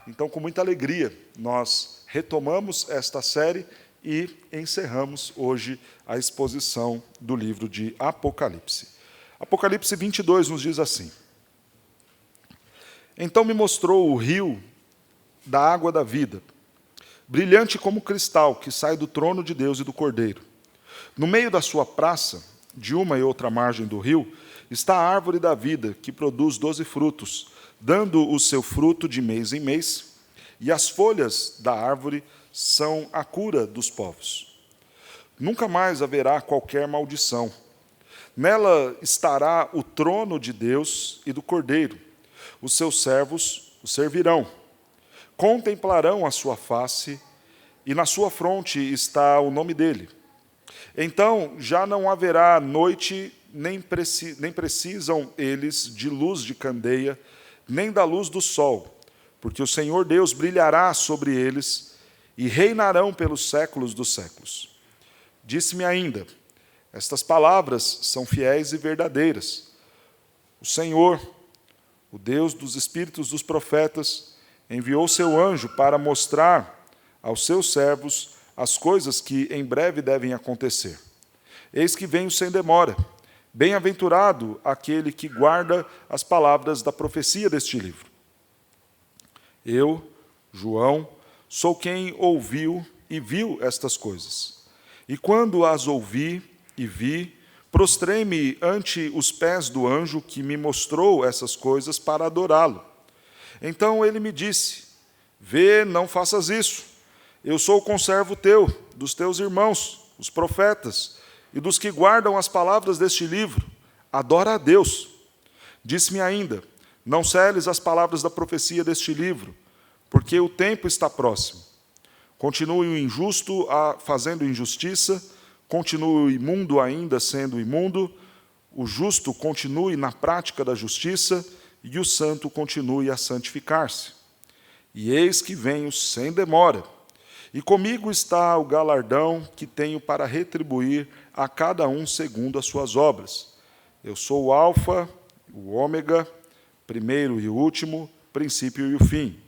Então, com muita alegria, nós retomamos esta série e encerramos hoje a exposição do livro de Apocalipse. Apocalipse 22 nos diz assim: Então me mostrou o rio da água da vida, brilhante como cristal, que sai do trono de Deus e do Cordeiro. No meio da sua praça, de uma e outra margem do rio, está a árvore da vida, que produz 12 frutos, dando o seu fruto de mês em mês, e as folhas da árvore são a cura dos povos. Nunca mais haverá qualquer maldição. Nela estará o trono de Deus e do Cordeiro. Os seus servos o servirão. Contemplarão a sua face, e na sua fronte está o nome dele. Então já não haverá noite, nem precisam eles de luz de candeia, nem da luz do sol, porque o Senhor Deus brilhará sobre eles e reinarão pelos séculos dos séculos. Disse-me ainda: estas palavras são fiéis e verdadeiras. O Senhor, o Deus dos espíritos dos profetas, enviou seu anjo para mostrar aos seus servos as coisas que em breve devem acontecer. Eis que venho sem demora. Bem-aventurado aquele que guarda as palavras da profecia deste livro. Eu, João, sou quem ouviu e viu estas coisas. E quando as ouvi e vi, prostrei-me ante os pés do anjo que me mostrou essas coisas para adorá-lo. Então ele me disse: Vê, não faças isso. Eu sou o conservo teu, dos teus irmãos, os profetas, e dos que guardam as palavras deste livro. Adora a Deus. Disse-me ainda: não seles as palavras da profecia deste livro, porque o tempo está próximo. Continue o injusto fazendo injustiça, continue o imundo ainda sendo imundo, o justo continue na prática da justiça, e o santo continue a santificar-se. E eis que venho sem demora, e comigo está o galardão que tenho para retribuir a cada um segundo as suas obras. Eu sou o Alfa, o Ômega, primeiro e o último, princípio e o fim.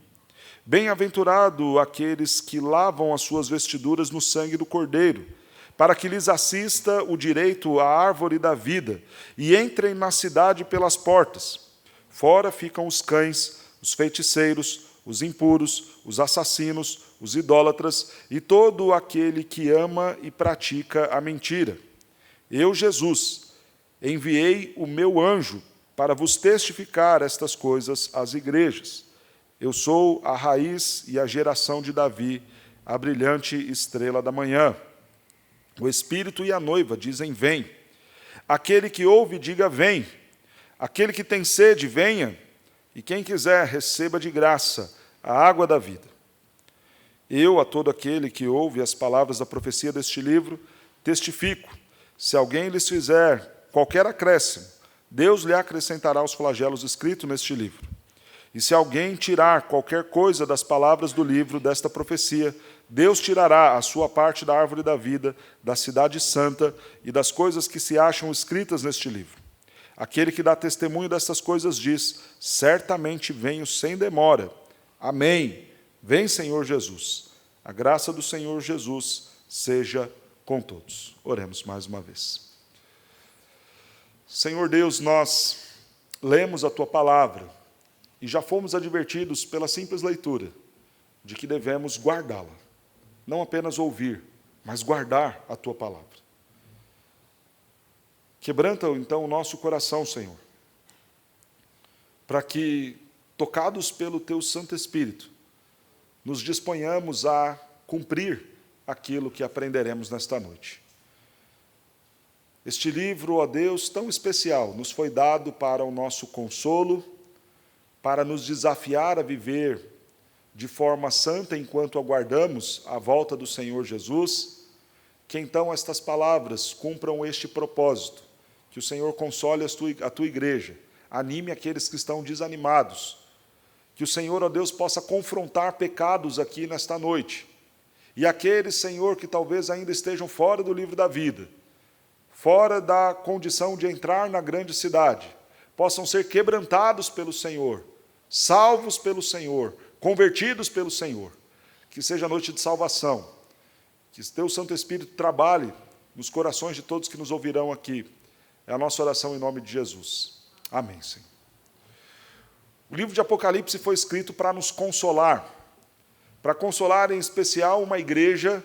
Bem-aventurado aqueles que lavam as suas vestiduras no sangue do Cordeiro, para que lhes assista o direito à árvore da vida, e entrem na cidade pelas portas. Fora ficam os cães, os feiticeiros, os impuros, os assassinos, os idólatras e todo aquele que ama e pratica a mentira. Eu, Jesus, enviei o meu anjo para vos testificar estas coisas às igrejas. Eu sou a raiz e a geração de Davi, a brilhante estrela da manhã. O Espírito e a noiva dizem: vem. Aquele que ouve, diga: vem. Aquele que tem sede, venha. E quem quiser, receba de graça a água da vida. Eu, a todo aquele que ouve as palavras da profecia deste livro, testifico: se alguém lhes fizer qualquer acréscimo, Deus lhe acrescentará os flagelos escritos neste livro. E se alguém tirar qualquer coisa das palavras do livro desta profecia, Deus tirará a sua parte da árvore da vida, da cidade santa e das coisas que se acham escritas neste livro. Aquele que dá testemunho destas coisas diz: certamente venho sem demora. Amém. Vem, Senhor Jesus. A graça do Senhor Jesus seja com todos. Oremos mais uma vez. Senhor Deus, nós lemos a Tua palavra e já fomos advertidos pela simples leitura de que devemos guardá-la. Não apenas ouvir, mas guardar a Tua palavra. Quebranta, então, o nosso coração, Senhor, para que, tocados pelo Teu Santo Espírito, nos disponhamos a cumprir aquilo que aprenderemos nesta noite. Este livro, ó Deus, tão especial, nos foi dado para o nosso consolo, para nos desafiar a viver de forma santa enquanto aguardamos a volta do Senhor Jesus, que então estas palavras cumpram este propósito, que o Senhor console a Tua igreja, anime aqueles que estão desanimados, que o Senhor, ó Deus, possa confrontar pecados aqui nesta noite, e aqueles, Senhor, que talvez ainda estejam fora do livro da vida, fora da condição de entrar na grande cidade, possam ser quebrantados pelo Senhor, salvos pelo Senhor, convertidos pelo Senhor. Que seja a noite de salvação. Que teu Santo Espírito trabalhe nos corações de todos que nos ouvirão aqui. É a nossa oração em nome de Jesus. Amém, Senhor. O livro de Apocalipse foi escrito para nos consolar. Para consolar, em especial, uma igreja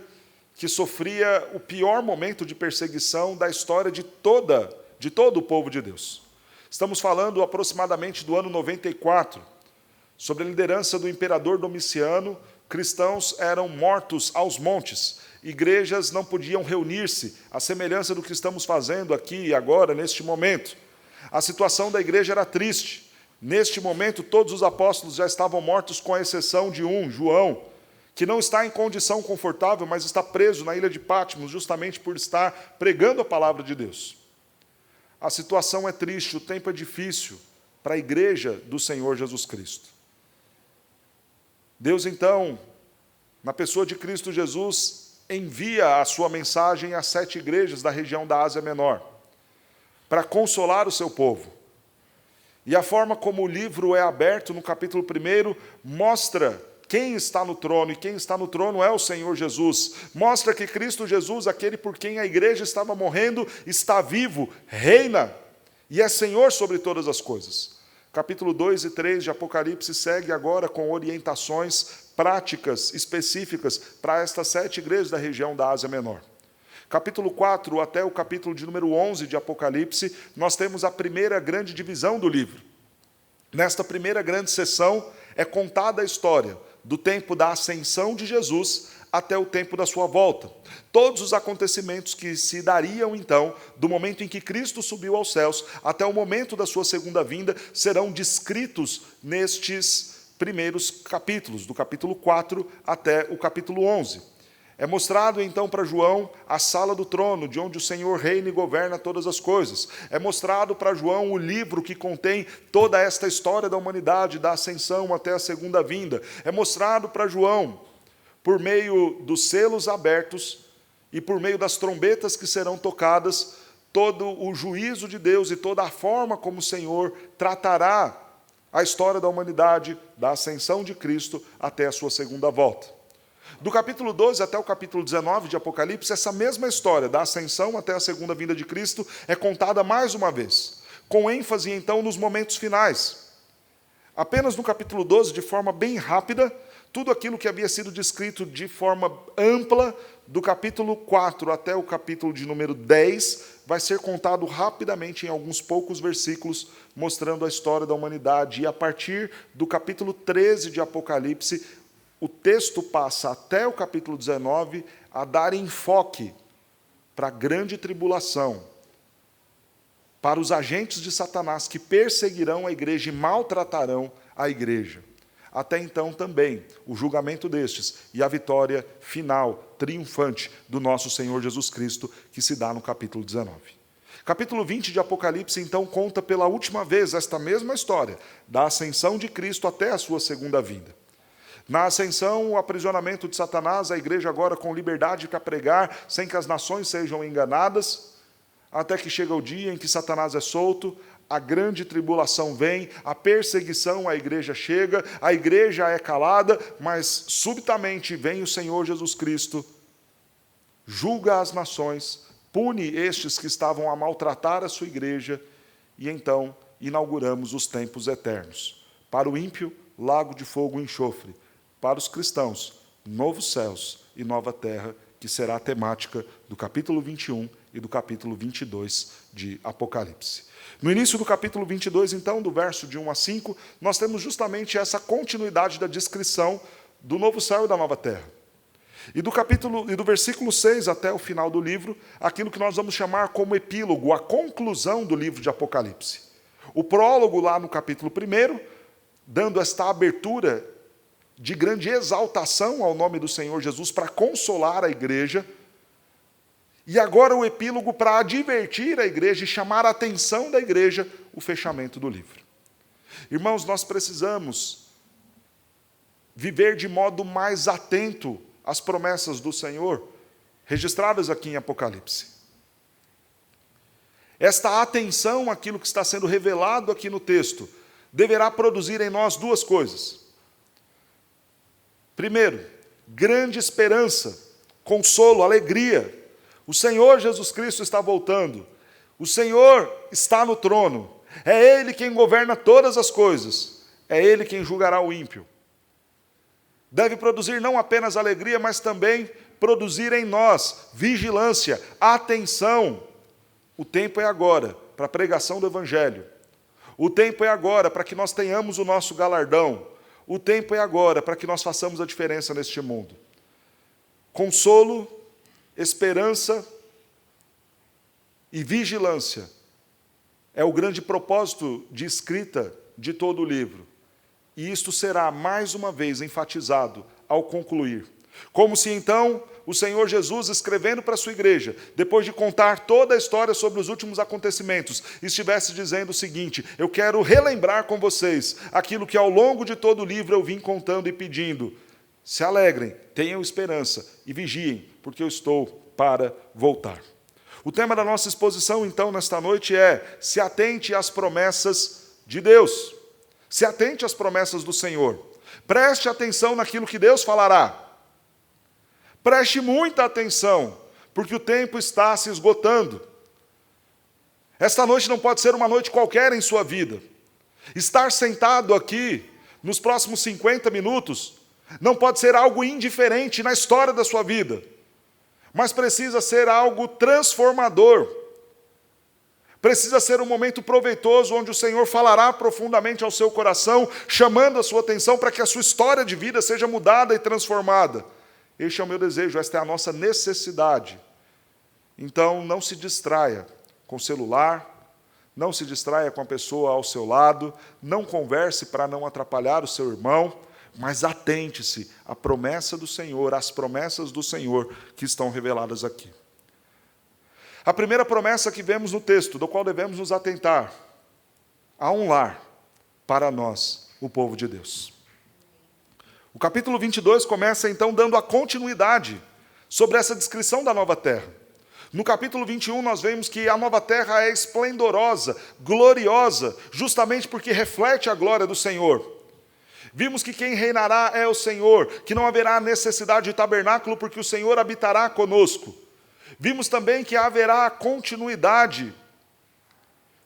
que sofria o pior momento de perseguição da história de todo o povo de Deus. Estamos falando aproximadamente do ano 94. Sob a liderança do imperador Domiciano, cristãos eram mortos aos montes. Igrejas não podiam reunir-se, à semelhança do que estamos fazendo aqui e agora, neste momento. A situação da igreja era triste. Neste momento, todos os apóstolos já estavam mortos, com a exceção de um, João, que não está em condição confortável, mas está preso na ilha de Patmos, justamente por estar pregando a palavra de Deus. A situação é triste, o tempo é difícil para a igreja do Senhor Jesus Cristo. Deus, então, na pessoa de Cristo Jesus, envia a sua mensagem às 7 igrejas da região da Ásia Menor, para consolar o seu povo. E a forma como o livro é aberto, no capítulo 1, mostra quem está no trono, e quem está no trono é o Senhor Jesus. Mostra que Cristo Jesus, aquele por quem a igreja estava morrendo, está vivo, reina, e é Senhor sobre todas as coisas. Capítulo 2 e 3 de Apocalipse segue agora com orientações práticas específicas para estas 7 igrejas da região da Ásia Menor. Capítulo 4 até o capítulo de número 11 de Apocalipse, nós temos a primeira grande divisão do livro. Nesta primeira grande sessão é contada a história do tempo da ascensão de Jesus até o tempo da sua volta. Todos os acontecimentos que se dariam, então, do momento em que Cristo subiu aos céus até o momento da sua segunda vinda, serão descritos nestes primeiros capítulos, do capítulo 4 até o capítulo 11. É mostrado, então, para João a sala do trono, de onde o Senhor reina e governa todas as coisas. É mostrado para João o livro que contém toda esta história da humanidade, da ascensão até a segunda vinda. É mostrado para João, por meio dos selos abertos e por meio das trombetas que serão tocadas, todo o juízo de Deus e toda a forma como o Senhor tratará a história da humanidade, da ascensão de Cristo até a sua segunda volta. Do capítulo 12 até o capítulo 19 de Apocalipse, essa mesma história da ascensão até a segunda vinda de Cristo é contada mais uma vez, com ênfase então nos momentos finais. Apenas no capítulo 12, de forma bem rápida, tudo aquilo que havia sido descrito de forma ampla, do capítulo 4 até o capítulo de número 10, vai ser contado rapidamente em alguns poucos versículos, mostrando a história da humanidade. E a partir do capítulo 13 de Apocalipse, o texto passa até o capítulo 19 a dar enfoque para a grande tribulação, para os agentes de Satanás que perseguirão a igreja e maltratarão a igreja. Até então também o julgamento destes e a vitória final, triunfante do nosso Senhor Jesus Cristo, que se dá no capítulo 19. Capítulo 20 de Apocalipse, então, conta pela última vez esta mesma história, da ascensão de Cristo até a sua segunda vinda. Na ascensão, o aprisionamento de Satanás, a igreja agora com liberdade para pregar, sem que as nações sejam enganadas, até que chega o dia em que Satanás é solto, a grande tribulação vem, a perseguição à igreja chega, a igreja é calada, mas subitamente vem o Senhor Jesus Cristo, julga as nações, pune estes que estavam a maltratar a sua igreja, e então inauguramos os tempos eternos. Para o ímpio, lago de fogo e enxofre. Para os cristãos, novos céus e nova terra, que será a temática do capítulo 21 e do capítulo 22 de Apocalipse. No início do capítulo 22, então, do verso de 1 a 5, nós temos justamente essa continuidade da descrição do novo céu e da nova terra. E do versículo 6 até o final do livro, aquilo que nós vamos chamar como epílogo, a conclusão do livro de Apocalipse. O prólogo lá no capítulo 1, dando esta abertura de grande exaltação ao nome do Senhor Jesus para consolar a igreja, e agora o epílogo para advertir a igreja e chamar a atenção da igreja, o fechamento do livro. Irmãos, nós precisamos viver de modo mais atento às promessas do Senhor, registradas aqui em Apocalipse. Esta atenção àquilo que está sendo revelado aqui no texto, deverá produzir em nós duas coisas. Primeiro, grande esperança, consolo, alegria. O Senhor Jesus Cristo está voltando. O Senhor está no trono. É Ele quem governa todas as coisas. É Ele quem julgará o ímpio. Deve produzir não apenas alegria, mas também produzir em nós vigilância, atenção. O tempo é agora para a pregação do Evangelho. O tempo é agora para que nós tenhamos o nosso galardão. O tempo é agora para que nós façamos a diferença neste mundo. Consolo, esperança e vigilância é o grande propósito de escrita de todo o livro. E isto será mais uma vez enfatizado ao concluir. Como se então o Senhor Jesus, escrevendo para a sua igreja, depois de contar toda a história sobre os últimos acontecimentos, estivesse dizendo o seguinte: eu quero relembrar com vocês aquilo que ao longo de todo o livro eu vim contando e pedindo. Se alegrem, tenham esperança e vigiem, porque eu estou para voltar. O tema da nossa exposição, então, nesta noite é: se atente às promessas de Deus. Se atente às promessas do Senhor. Preste atenção naquilo que Deus falará. Preste muita atenção, porque o tempo está se esgotando. Esta noite não pode ser uma noite qualquer em sua vida. Estar sentado aqui, nos próximos 50 minutos, não pode ser algo indiferente na história da sua vida, mas precisa ser algo transformador. Precisa ser um momento proveitoso, onde o Senhor falará profundamente ao seu coração, chamando a sua atenção para que a sua história de vida seja mudada e transformada. Este é o meu desejo, esta é a nossa necessidade. Então, não se distraia com o celular, não se distraia com a pessoa ao seu lado, não converse para não atrapalhar o seu irmão, mas atente-se à promessa do Senhor, às promessas do Senhor que estão reveladas aqui. A primeira promessa que vemos no texto, do qual devemos nos atentar: há um lar para nós, o povo de Deus. O capítulo 22 começa então dando a continuidade sobre essa descrição da nova terra. No capítulo 21 nós vemos que a nova terra é esplendorosa, gloriosa, justamente porque reflete a glória do Senhor. Vimos que quem reinará é o Senhor, que não haverá necessidade de tabernáculo, porque o Senhor habitará conosco. Vimos também que haverá a continuidade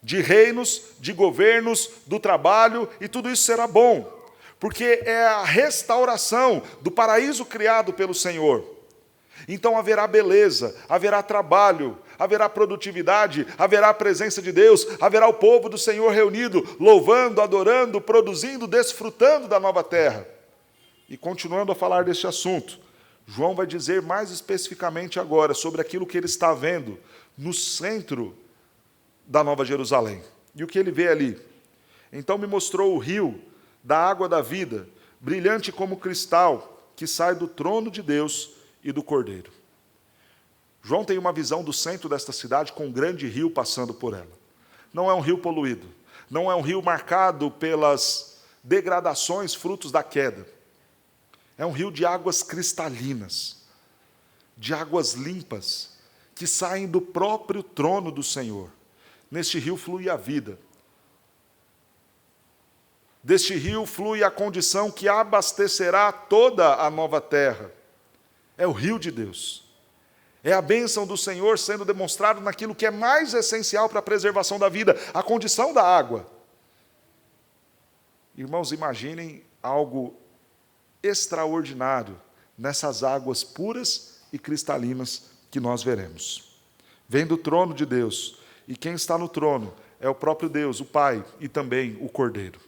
de reinos, de governos, do trabalho, e tudo isso será bom, porque é a restauração do paraíso criado pelo Senhor. Então haverá beleza, haverá trabalho, haverá produtividade, haverá a presença de Deus, haverá o povo do Senhor reunido, louvando, adorando, produzindo, desfrutando da nova terra. E continuando a falar deste assunto, João vai dizer mais especificamente agora sobre aquilo que ele está vendo no centro da Nova Jerusalém. E o que ele vê ali? Então me mostrou o rio da água da vida, brilhante como cristal, que sai do trono de Deus e do Cordeiro. João tem uma visão do centro desta cidade com um grande rio passando por ela. Não é um rio poluído, não é um rio marcado pelas degradações frutos da queda. É um rio de águas cristalinas, de águas limpas, que saem do próprio trono do Senhor. Neste rio flui a vida. Deste rio flui a condição que abastecerá toda a nova terra. É o rio de Deus. É a bênção do Senhor sendo demonstrado naquilo que é mais essencial para a preservação da vida, a condição da água. Irmãos, imaginem algo extraordinário nessas águas puras e cristalinas que nós veremos. Vem do trono de Deus, e quem está no trono é o próprio Deus, o Pai, e também o Cordeiro.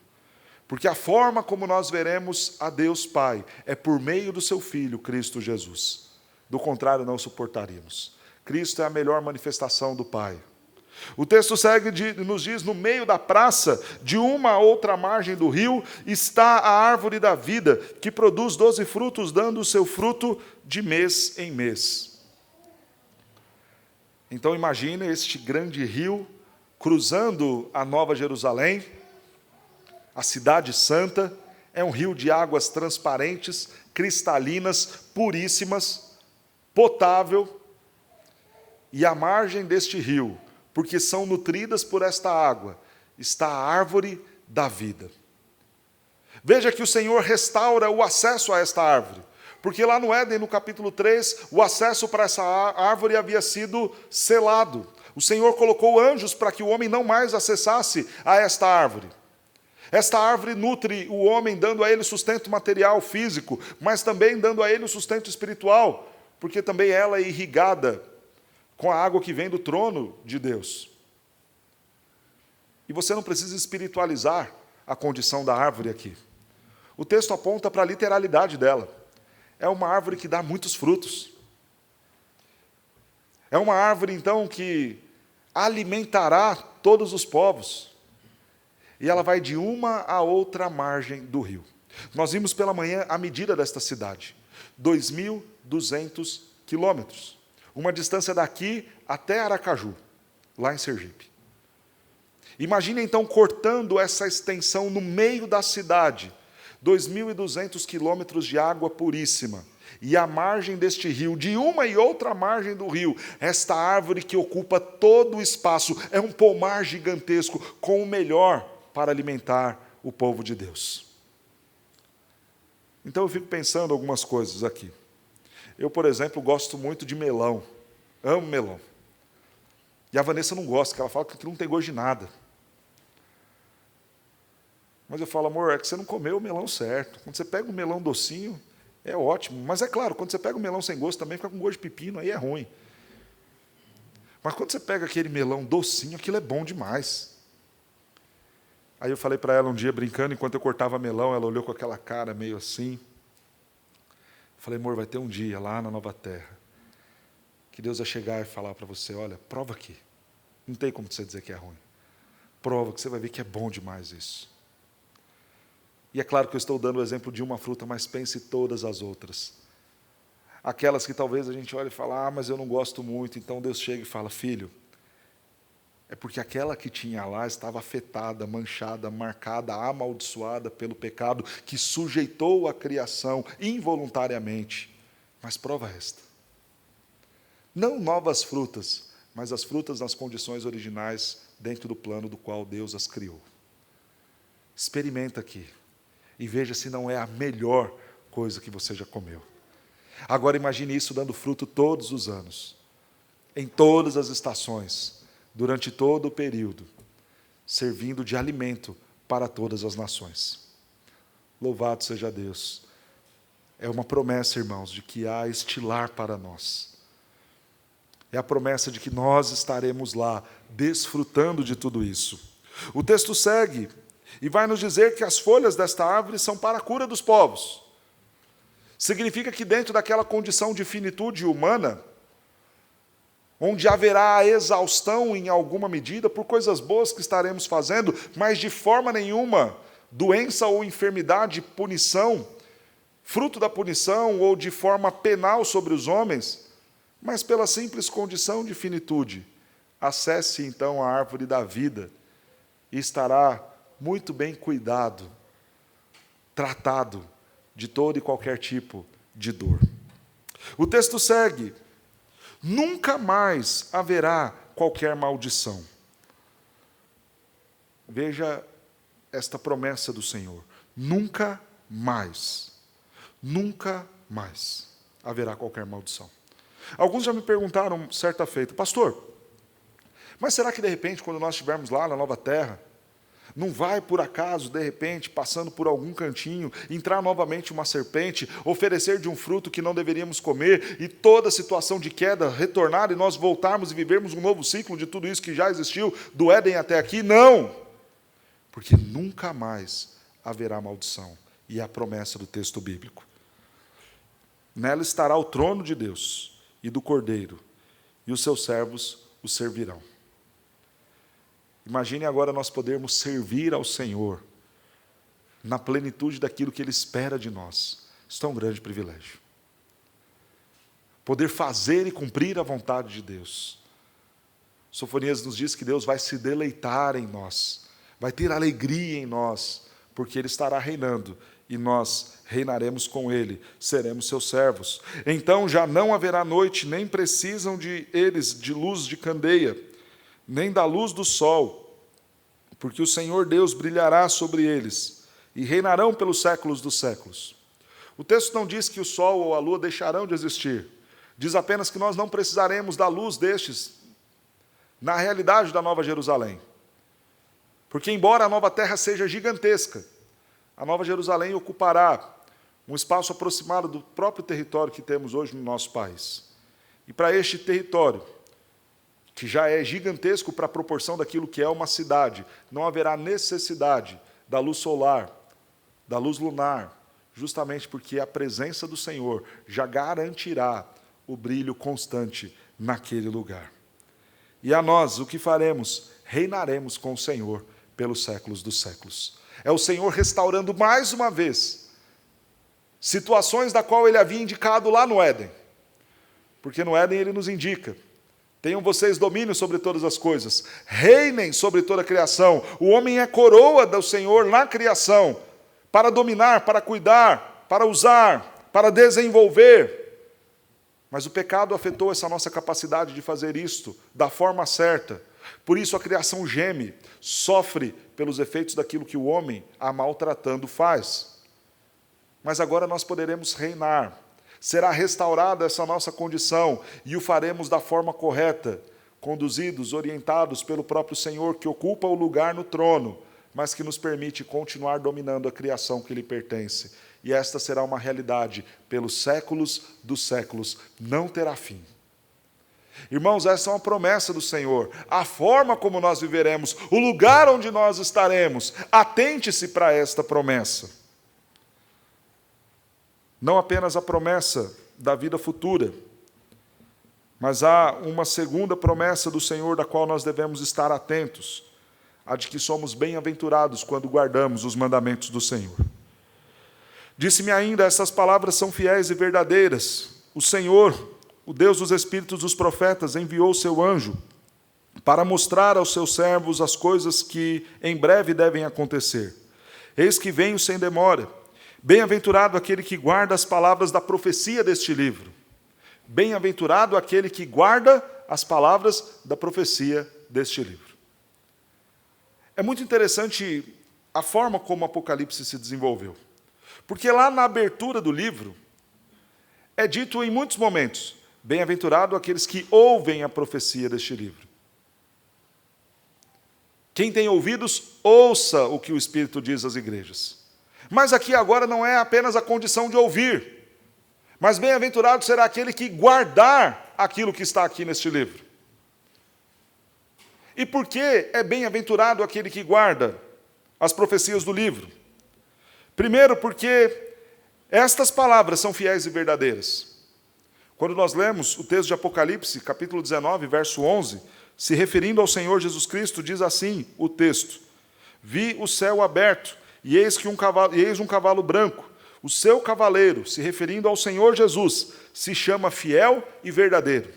Porque a forma como nós veremos a Deus Pai é por meio do seu Filho, Cristo Jesus. Do contrário, não suportaríamos. Cristo é a melhor manifestação do Pai. O texto segue, nos diz: no meio da praça, de uma a outra margem do rio, está a árvore da vida, que produz 12 frutos, dando o seu fruto de mês em mês. Então imagine este grande rio cruzando a Nova Jerusalém, a cidade santa. É um rio de águas transparentes, cristalinas, puríssimas, potável. E à margem deste rio, porque são nutridas por esta água, está a árvore da vida. Veja que o Senhor restaura o acesso a esta árvore. Porque lá no Éden, no capítulo 3, o acesso para essa árvore havia sido selado. O Senhor colocou anjos para que o homem não mais acessasse a esta árvore. Esta árvore nutre o homem, dando a ele sustento material, físico, mas também dando a ele o sustento espiritual, porque também ela é irrigada com a água que vem do trono de Deus. E você não precisa espiritualizar a condição da árvore aqui. O texto aponta para a literalidade dela. É uma árvore que dá muitos frutos. É uma árvore, então, que alimentará todos os povos. E ela vai de uma a outra margem do rio. Nós vimos pela manhã a medida desta cidade. 2.200 quilômetros. Uma distância daqui até Aracaju, lá em Sergipe. Imagine, então, cortando essa extensão no meio da cidade. 2.200 quilômetros de água puríssima. E a margem deste rio, de uma e outra margem do rio, esta árvore que ocupa todo o espaço, é um pomar gigantesco, com o melhor para alimentar o povo de Deus. Então eu fico pensando algumas coisas aqui. Eu, por exemplo, gosto muito de melão. Amo melão. E a Vanessa não gosta, porque ela fala que aquilo não tem gosto de nada. Mas eu falo, amor, é que você não comeu o melão certo. Quando você pega um melão docinho, é ótimo. Mas é claro, quando você pega um melão sem gosto, também fica com gosto de pepino, aí é ruim. Mas quando você pega aquele melão docinho, aquilo é bom demais. Aí eu falei para ela um dia, brincando, enquanto eu cortava melão, ela olhou com aquela cara meio assim. Falei, amor, vai ter um dia lá na Nova Terra, que Deus vai chegar e falar para você, olha, prova aqui. Não tem como você dizer que é ruim. Prova, que você vai ver que é bom demais isso. E é claro que eu estou dando o exemplo de uma fruta, mas pense todas as outras. Aquelas que talvez a gente olhe e fale, mas eu não gosto muito. Então Deus chega e fala, filho, é porque aquela que tinha lá estava afetada, manchada, marcada, amaldiçoada pelo pecado, que sujeitou a criação involuntariamente. Mas prova esta. Não novas frutas, mas as frutas nas condições originais, dentro do plano do qual Deus as criou. Experimenta aqui. E veja se não é a melhor coisa que você já comeu. Agora imagine isso dando fruto todos os anos, em todas as estações, durante todo o período, servindo de alimento para todas as nações. Louvado seja Deus. É uma promessa, irmãos, de que há este lar para nós. É a promessa de que nós estaremos lá, desfrutando de tudo isso. O texto segue e vai nos dizer que as folhas desta árvore são para a cura dos povos. Significa que dentro daquela condição de finitude humana, onde haverá a exaustão em alguma medida, por coisas boas que estaremos fazendo, mas de forma nenhuma, doença ou enfermidade, punição, fruto da punição ou de forma penal sobre os homens, mas pela simples condição de finitude. Acesse então a árvore da vida e estará muito bem cuidado, tratado de todo e qualquer tipo de dor. O texto segue. Nunca mais haverá qualquer maldição. Veja esta promessa do Senhor. Nunca mais haverá qualquer maldição. Alguns já me perguntaram certa feita, pastor, mas será que de repente, quando nós estivermos lá na Nova Terra, não vai, por acaso, de repente, passando por algum cantinho, entrar novamente uma serpente, oferecer de um fruto que não deveríamos comer, e toda a situação de queda retornar, e nós voltarmos e vivermos um novo ciclo de tudo isso que já existiu, do Éden até aqui? Não! Porque nunca mais haverá maldição. E é a promessa do texto bíblico. Nela estará o trono de Deus e do Cordeiro, e os seus servos o servirão. Imagine agora nós podermos servir ao Senhor na plenitude daquilo que Ele espera de nós. Isso é um grande privilégio. Poder fazer e cumprir a vontade de Deus. Sofonias nos diz que Deus vai se deleitar em nós, vai ter alegria em nós, porque Ele estará reinando e nós reinaremos com Ele, seremos seus servos. Então já não haverá noite, nem precisam eles de luz de candeia, nem da luz do sol, porque o Senhor Deus brilhará sobre eles, e reinarão pelos séculos dos séculos. O texto não diz que o sol ou a lua deixarão de existir. Diz apenas que nós não precisaremos da luz destes na realidade da Nova Jerusalém. Porque, embora a nova terra seja gigantesca, a Nova Jerusalém ocupará um espaço aproximado do próprio território que temos hoje no nosso país. E para este território, que já é gigantesco para a proporção daquilo que é uma cidade, não haverá necessidade da luz solar, da luz lunar, justamente porque a presença do Senhor já garantirá o brilho constante naquele lugar. E a nós, o que faremos? Reinaremos com o Senhor pelos séculos dos séculos. É o Senhor restaurando mais uma vez situações da qual Ele havia indicado lá no Éden. Porque no Éden Ele nos indica: tenham vocês domínio sobre todas as coisas, reinem sobre toda a criação. O homem é coroa do Senhor na criação, para dominar, para cuidar, para usar, para desenvolver. Mas o pecado afetou essa nossa capacidade de fazer isto da forma certa. Por isso a criação geme, sofre pelos efeitos daquilo que o homem, a maltratando, faz. Mas agora nós poderemos reinar. Será restaurada essa nossa condição e o faremos da forma correta, conduzidos, orientados pelo próprio Senhor, que ocupa o lugar no trono, mas que nos permite continuar dominando a criação que lhe pertence. E esta será uma realidade pelos séculos dos séculos, não terá fim. Irmãos, essa é uma promessa do Senhor. A forma como nós viveremos, o lugar onde nós estaremos, atente-se para esta promessa. Não apenas a promessa da vida futura, mas há uma segunda promessa do Senhor da qual nós devemos estar atentos, a de que somos bem-aventurados quando guardamos os mandamentos do Senhor. Disse-me ainda: essas palavras são fiéis e verdadeiras. O Senhor, o Deus dos espíritos dos profetas, enviou o seu anjo para mostrar aos seus servos as coisas que em breve devem acontecer. Eis que venho sem demora. Bem-aventurado aquele que guarda as palavras da profecia deste livro. Bem-aventurado aquele que guarda as palavras da profecia deste livro. É muito interessante a forma como o Apocalipse se desenvolveu. Porque lá na abertura do livro, é dito em muitos momentos: bem-aventurado aqueles que ouvem a profecia deste livro. Quem tem ouvidos, ouça o que o Espírito diz às igrejas. Mas aqui agora não é apenas a condição de ouvir, mas bem-aventurado será aquele que guardar aquilo que está aqui neste livro. E por que é bem-aventurado aquele que guarda as profecias do livro? Primeiro, porque estas palavras são fiéis e verdadeiras. Quando nós lemos o texto de Apocalipse, capítulo 19, verso 11, se referindo ao Senhor Jesus Cristo, diz assim o texto: vi o céu aberto, e eis um cavalo branco. O seu cavaleiro, se referindo ao Senhor Jesus, se chama fiel e verdadeiro.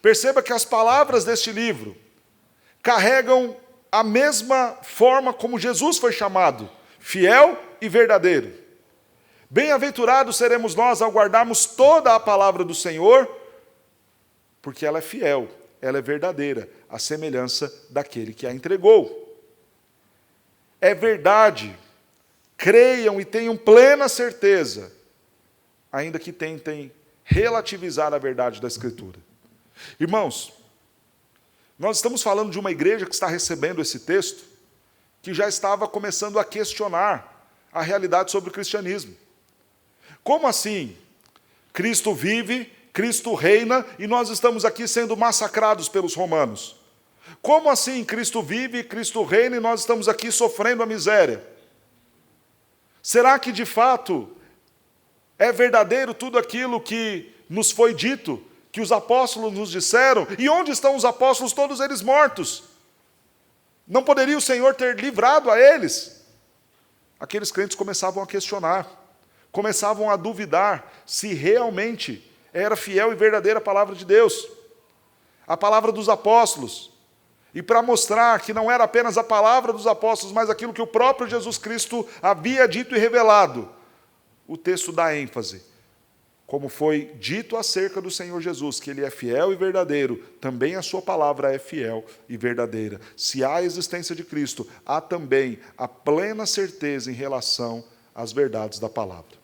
Perceba que as palavras deste livro carregam a mesma forma como Jesus foi chamado: fiel e verdadeiro. Bem-aventurados seremos nós ao guardarmos toda a palavra do Senhor, porque ela é fiel, ela é verdadeira, à semelhança daquele que a entregou. É verdade. Creiam e tenham plena certeza, ainda que tentem relativizar a verdade da Escritura. Irmãos, nós estamos falando de uma igreja que está recebendo esse texto, que já estava começando a questionar a realidade sobre o cristianismo. Como assim? Cristo vive, Cristo reina, e nós estamos aqui sendo massacrados pelos romanos. Como assim? Cristo vive, Cristo reina, e nós estamos aqui sofrendo a miséria. Será que de fato é verdadeiro tudo aquilo que nos foi dito, que os apóstolos nos disseram? E onde estão os apóstolos, todos eles mortos? Não poderia o Senhor ter livrado a eles? Aqueles crentes começavam a questionar, começavam a duvidar se realmente era fiel e verdadeira a palavra de Deus, a palavra dos apóstolos. E para mostrar que não era apenas a palavra dos apóstolos, mas aquilo que o próprio Jesus Cristo havia dito e revelado, o texto dá ênfase. como foi dito acerca do Senhor Jesus, que Ele é fiel e verdadeiro, também a sua palavra é fiel e verdadeira. Se há a existência de Cristo, há também a plena certeza em relação às verdades da palavra.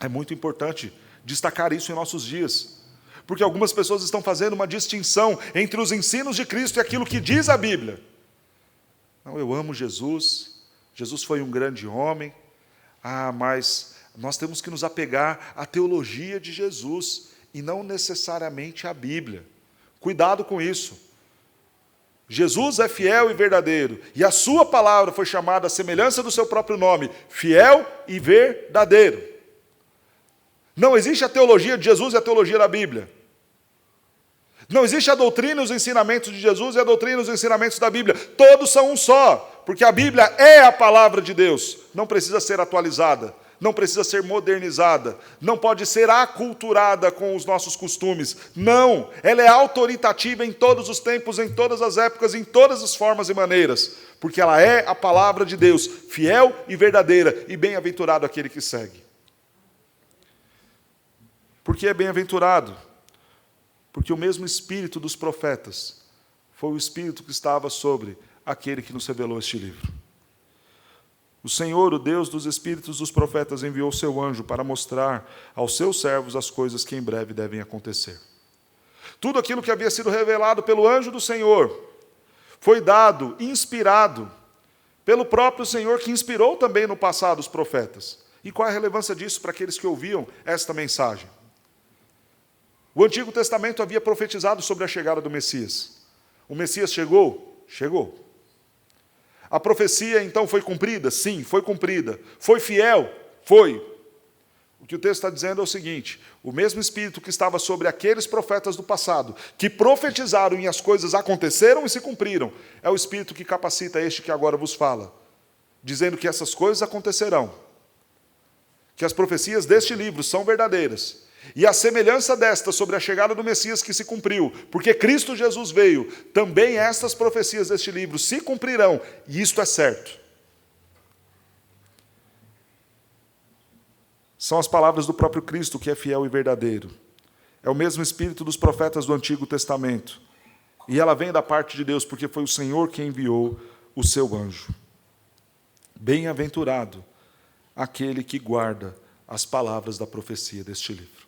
É muito importante destacar isso em nossos dias, porque algumas pessoas estão fazendo uma distinção entre os ensinos de Cristo e aquilo que diz a Bíblia. Não, eu amo Jesus, Jesus foi um grande homem, mas nós temos que nos apegar à teologia de Jesus e não necessariamente à Bíblia. Cuidado com isso. Jesus é fiel e verdadeiro, e a sua palavra foi chamada à semelhança do seu próprio nome, fiel e verdadeiro. Não existe a teologia de Jesus e a teologia da Bíblia. Não existe a doutrina e os ensinamentos de Jesus e a doutrina e os ensinamentos da Bíblia. Todos são um só, porque a Bíblia é a palavra de Deus. Não precisa ser atualizada, não precisa ser modernizada, não pode ser aculturada com os nossos costumes. Não, ela é autoritativa em todos os tempos, em todas as épocas, em todas as formas e maneiras, porque ela é a palavra de Deus, fiel e verdadeira, e bem-aventurado aquele que segue. Por que é bem-aventurado? Porque o mesmo Espírito dos profetas foi o Espírito que estava sobre aquele que nos revelou este livro. O Senhor, o Deus dos Espíritos dos profetas, enviou seu anjo para mostrar aos seus servos as coisas que em breve devem acontecer. Tudo aquilo que havia sido revelado pelo anjo do Senhor foi dado, inspirado, pelo próprio Senhor, que inspirou também no passado os profetas. E qual é a relevância disso para aqueles que ouviam esta mensagem? O Antigo Testamento havia profetizado sobre a chegada do Messias. O Messias chegou? Chegou. A profecia, então, foi cumprida? Sim, foi cumprida. Foi fiel? Foi. O que o texto está dizendo é o seguinte: o mesmo Espírito que estava sobre aqueles profetas do passado, que profetizaram e as coisas aconteceram e se cumpriram, é o Espírito que capacita este que agora vos fala, dizendo que essas coisas acontecerão, que as profecias deste livro são verdadeiras, e a semelhança desta sobre a chegada do Messias que se cumpriu, porque Cristo Jesus veio, também estas profecias deste livro se cumprirão, e isto é certo. São as palavras do próprio Cristo que é fiel e verdadeiro. É o mesmo Espírito dos profetas do Antigo Testamento. E ela vem da parte de Deus, porque foi o Senhor que enviou o seu anjo. Bem-aventurado aquele que guarda as palavras da profecia deste livro.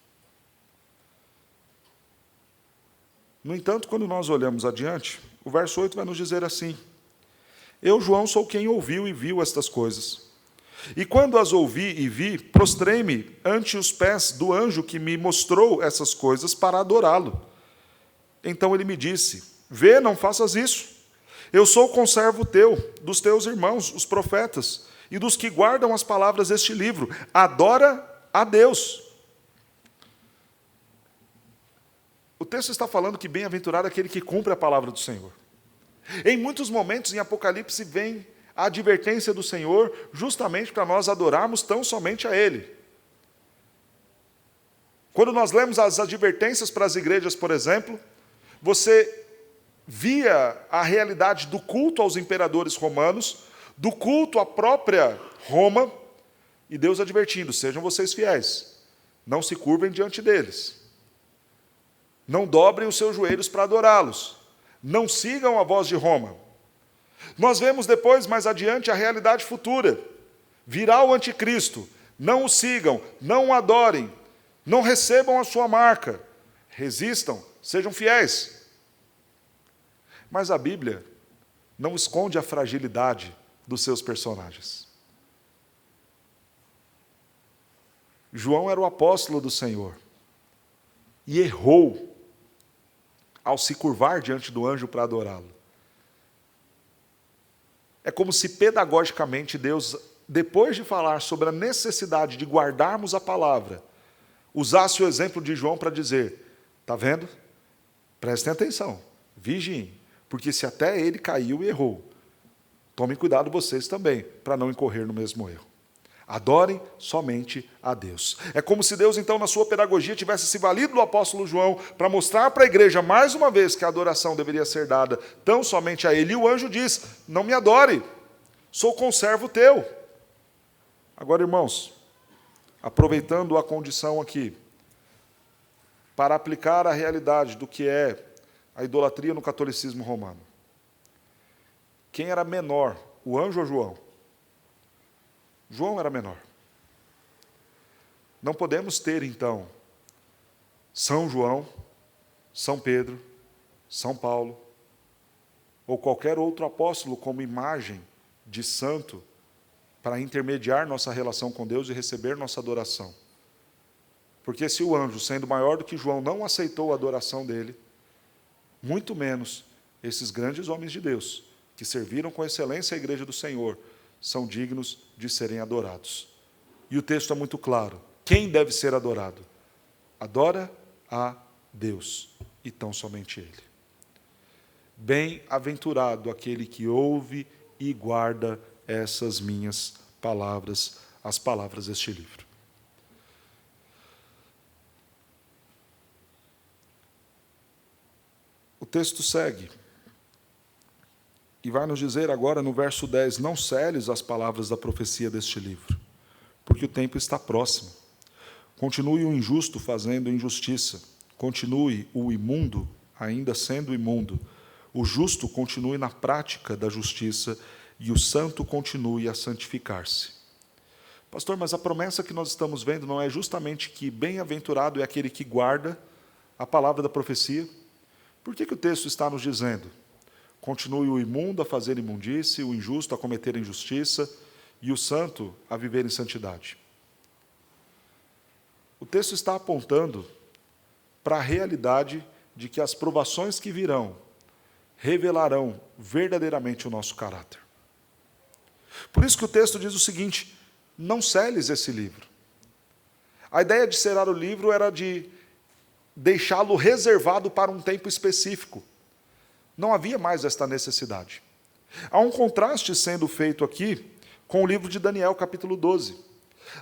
No entanto, quando nós olhamos adiante, o verso 8 vai nos dizer assim: eu, João, sou quem ouviu e viu estas coisas. E quando as ouvi e vi, prostrei-me ante os pés do anjo que me mostrou essas coisas para adorá-lo. Então ele me disse: vê, não faças isso. Eu sou conservo teu, dos teus irmãos, os profetas, e dos que guardam as palavras deste livro. Adora a Deus. O texto está falando que bem-aventurado é aquele que cumpre a palavra do Senhor. Em muitos momentos em Apocalipse vem a advertência do Senhor justamente para nós adorarmos tão somente a Ele. Quando nós lemos as advertências para as igrejas, por exemplo, você via a realidade do culto aos imperadores romanos, do culto à própria Roma, e Deus advertindo: sejam vocês fiéis, não se curvem diante deles. Não dobrem os seus joelhos para adorá-los. Não sigam a voz de Roma. Nós vemos depois, mais adiante, a realidade futura. Virá o anticristo. Não o sigam, não o adorem, não recebam a sua marca. Resistam, sejam fiéis. Mas a Bíblia não esconde a fragilidade dos seus personagens. João era o apóstolo do Senhor e errou ao se curvar diante do anjo para adorá-lo. É como se pedagogicamente Deus, depois de falar sobre a necessidade de guardarmos a palavra, usasse o exemplo de João para dizer: está vendo? Prestem atenção, vigiem, porque se até ele caiu e errou, tomem cuidado vocês também, para não incorrer no mesmo erro. Adorem somente a Deus. É como se Deus, então, na sua pedagogia, tivesse se valido do apóstolo João para mostrar para a igreja, mais uma vez, que a adoração deveria ser dada tão somente a ele. E o anjo diz: não me adore, sou conservo teu. Agora, irmãos, aproveitando a condição aqui para aplicar a realidade do que é a idolatria no catolicismo romano. Quem era menor, o anjo ou João? João era menor. Não podemos ter, então, São João, São Pedro, São Paulo, ou qualquer outro apóstolo como imagem de santo para intermediar nossa relação com Deus e receber nossa adoração. Porque se o anjo, sendo maior do que João, não aceitou a adoração dele, muito menos esses grandes homens de Deus, que serviram com excelência a igreja do Senhor, são dignos de serem adorados. E o texto é muito claro. Quem deve ser adorado? Adora a Deus, e tão somente Ele. Bem-aventurado aquele que ouve e guarda essas minhas palavras, as palavras deste livro. O texto segue e vai nos dizer agora no verso 10, não celes as palavras da profecia deste livro, porque o tempo está próximo. Continue o injusto fazendo injustiça, continue o imundo ainda sendo imundo, o justo continue na prática da justiça e o santo continue a santificar-se. Pastor, mas a promessa que nós estamos vendo não é justamente que bem-aventurado é aquele que guarda a palavra da profecia? Por que o texto está nos dizendo? Continue o imundo a fazer imundície, o injusto a cometer injustiça e o santo a viver em santidade. O texto está apontando para a realidade de que as provações que virão revelarão verdadeiramente o nosso caráter. Por isso que o texto diz o seguinte, não celes esse livro. A ideia de selar o livro era de deixá-lo reservado para um tempo específico. Não havia mais esta necessidade. Há um contraste sendo feito aqui com o livro de Daniel, capítulo 12.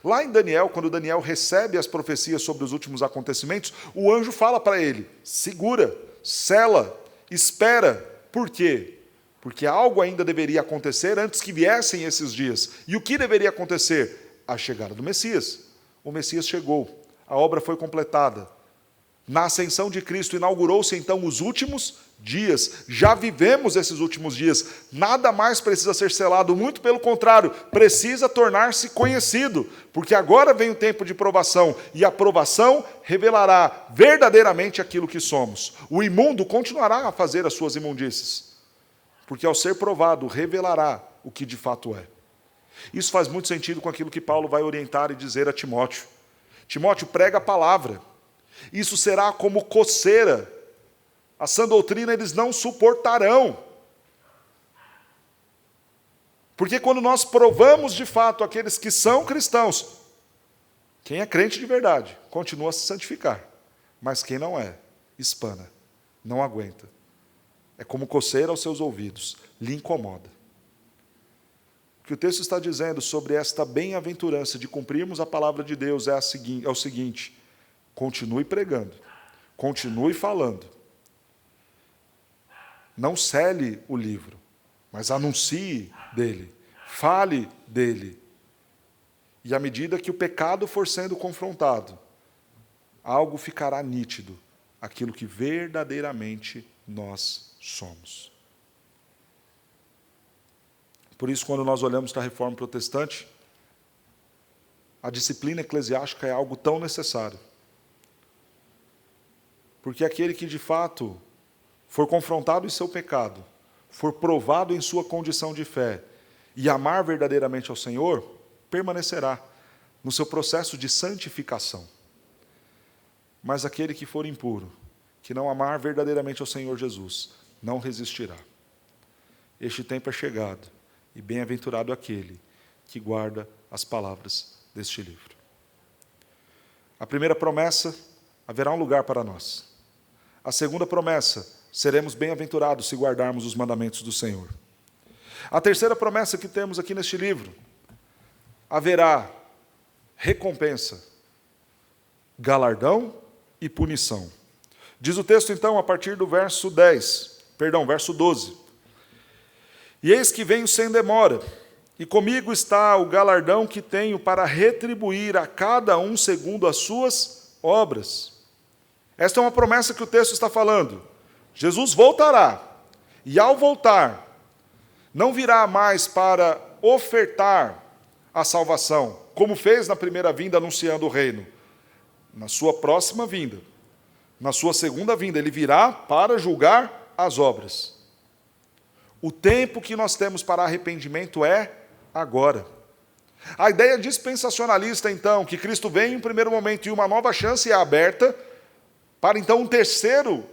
Lá em Daniel, quando Daniel recebe as profecias sobre os últimos acontecimentos, o anjo fala para ele, segura, sela, espera. Por quê? Porque algo ainda deveria acontecer antes que viessem esses dias. E o que deveria acontecer? A chegada do Messias. O Messias chegou, a obra foi completada. Na ascensão de Cristo inaugurou-se então os últimos dias. Já vivemos esses últimos dias. Nada mais precisa ser selado, muito pelo contrário, precisa tornar-se conhecido, porque agora vem o tempo de provação, e a provação revelará verdadeiramente aquilo que somos. O imundo continuará a fazer as suas imundícies, porque ao ser provado, revelará o que de fato é. Isso faz muito sentido com aquilo que Paulo vai orientar e dizer a Timóteo. Timóteo, prega a palavra. Isso será como coceira. A sã doutrina eles não suportarão. Porque quando nós provamos de fato aqueles que são cristãos, quem é crente de verdade continua a se santificar. Mas quem não é, espana, não aguenta. É como coceira aos seus ouvidos, lhe incomoda. O que o texto está dizendo sobre esta bem-aventurança de cumprirmos a palavra de Deus é o seguinte: continue pregando, continue falando. Não cele o livro, mas anuncie dele, fale dele. E à medida que o pecado for sendo confrontado, algo ficará nítido, aquilo que verdadeiramente nós somos. Por isso, quando nós olhamos para a Reforma Protestante, a disciplina eclesiástica é algo tão necessário. Porque aquele que, de fato, for confrontado em seu pecado, for provado em sua condição de fé e amar verdadeiramente ao Senhor, permanecerá no seu processo de santificação. Mas aquele que for impuro, que não amar verdadeiramente ao Senhor Jesus, não resistirá. Este tempo é chegado, e bem-aventurado aquele que guarda as palavras deste livro. A primeira promessa, haverá um lugar para nós. A segunda promessa, seremos bem-aventurados se guardarmos os mandamentos do Senhor. A terceira promessa que temos aqui neste livro, haverá recompensa, galardão e punição. Diz o texto, então, a partir do verso 12. E eis que venho sem demora, e comigo está o galardão que tenho para retribuir a cada um segundo as suas obras. Esta é uma promessa que o texto está falando. Jesus voltará, e ao voltar, não virá mais para ofertar a salvação, como fez na primeira vinda anunciando o reino. Na sua próxima vinda, na sua segunda vinda, ele virá para julgar as obras. O tempo que nós temos para arrependimento é agora. A ideia dispensacionalista, então, que Cristo vem em um primeiro momento e uma nova chance é aberta, para então um terceiro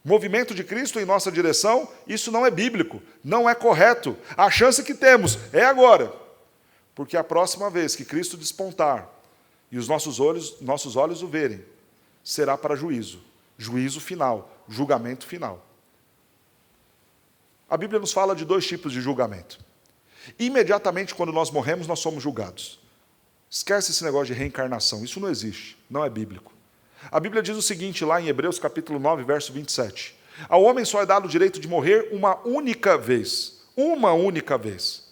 movimento de Cristo em nossa direção, isso não é bíblico, não é correto. A chance que temos é agora, porque a próxima vez que Cristo despontar e os nossos olhos o verem, será para juízo, juízo final, julgamento final. A Bíblia nos fala de dois tipos de julgamento. Imediatamente quando nós morremos, nós somos julgados. Esquece esse negócio de reencarnação, isso não existe, não é bíblico. A Bíblia diz o seguinte, lá em Hebreus capítulo 9, verso 27. Ao homem só é dado o direito de morrer uma única vez. Uma única vez.